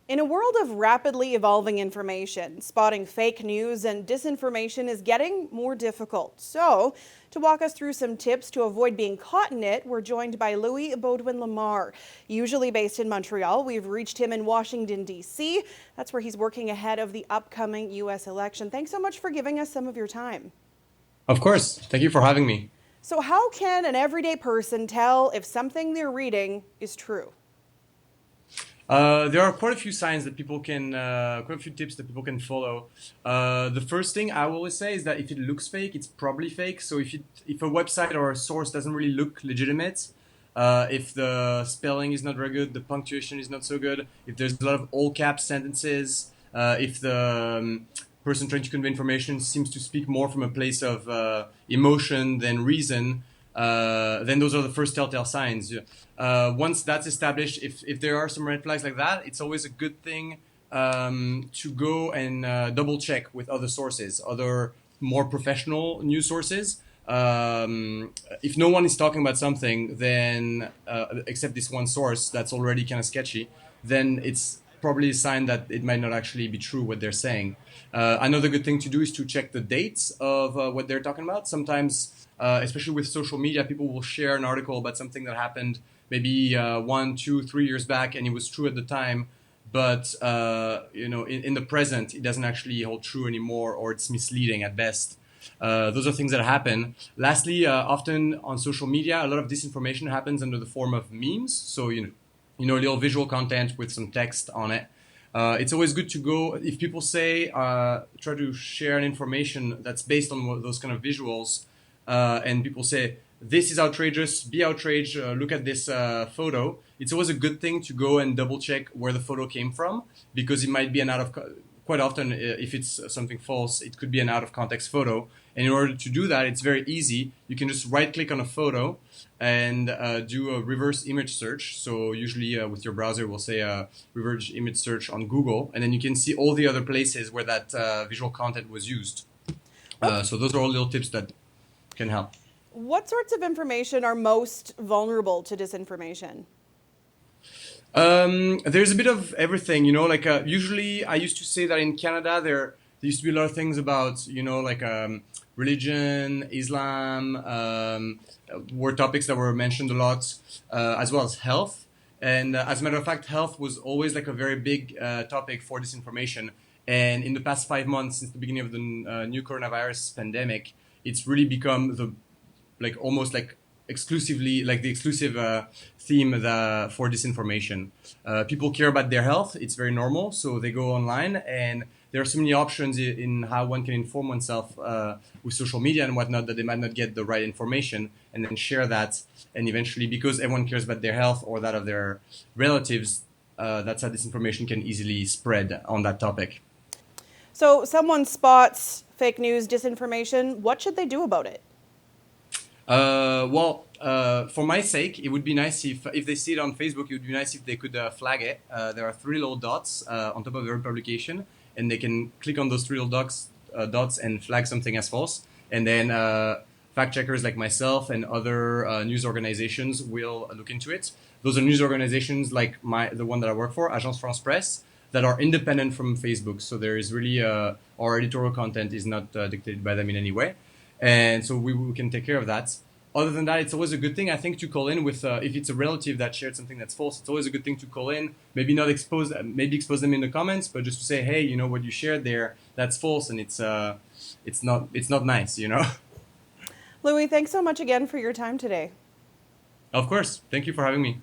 In a world of rapidly evolving information, spotting fake news and disinformation is getting more difficult. So, to walk us through some tips to avoid being caught in it, we're joined by Louis Baudouin-Lamar. Usually based in Montreal, we've reached him in Washington, D.C. That's where he's working ahead of the upcoming U.S. election. Thanks so much for giving us some of your time. Of course. Thank you for having me. So, how can an everyday person tell if something they're reading is true? There are quite a few signs that people can, quite a few tips that people can follow. The first thing I will always say is that if it looks fake, it's probably fake. So if a website or a source doesn't really look legitimate, if the spelling is not very good, the punctuation is not so good, if there's a lot of all caps sentences, if the person trying to convey information seems to speak more from a place of emotion than reason, then those are the first telltale signs. Once that's established, if there are some red flags like that, it's always a good thing to go and double check with other sources, other more professional news sources. If no one is talking about something, then except this one source that's already kind of sketchy, then it's probably a sign that it might not actually be true what they're saying. Another good thing to do is to check the dates of what they're talking about. Sometimes, especially with social media, people will share an article about something that happened maybe 1, 2, 3 years back, and it was true at the time. But in the present, it doesn't actually hold true anymore, or it's misleading at best. Those are things that happen. Lastly, often on social media, a lot of disinformation happens under the form of memes. So little visual content with some text on it. It's always good to go if people say try to share an information that's based on those kind of visuals, and people say this is outrageous, be outraged, look at this photo. It's always a good thing to go and double check where the photo came from, because it might be an quite often, if it's something false, it could be an out of context photo. And in order to do that, it's very easy. You can just right click on a photo and do a reverse image search. So usually with your browser, we'll say reverse image search on Google, and then you can see all the other places where that visual content was used. So those are all little tips that can help. What sorts of information are most vulnerable to disinformation? There's a bit of everything, like usually I used to say that in Canada there used to be a lot of things about, like religion, Islam, were topics that were mentioned a lot, as well as health. And as a matter of fact, health was always like a very big topic for disinformation. And in the past 5 months, since the beginning of the new coronavirus pandemic, it's really become the like almost like exclusively like the exclusive theme for disinformation. People care about their health. It's very normal. So they go online, and there are so many options in how one can inform oneself with social media and whatnot, that they might not get the right information and then share that. And eventually, because everyone cares about their health or that of their relatives, that's how disinformation can easily spread on that topic. So, someone spots fake news, disinformation. What should they do about it? For my sake, it would be nice if they see it on Facebook. It would be nice if they could flag it. There are three little dots on top of every publication, and they can click on those three little dots and flag something as false. And then fact checkers like myself and other news organizations will look into it. Those are news organizations like the one that I work for, Agence France Presse, that are independent from Facebook. So there is really our editorial content is not dictated by them in any way, and so we can take care of that. Other than that, it's always a good thing, I think, to call in with if it's a relative that shared something that's false. It's always a good thing to call in, maybe not expose, maybe expose them in the comments, but just to say, hey, what you shared there, that's false, and it's not nice. Louis, thanks so much again for your time today. Of course, thank you for having me.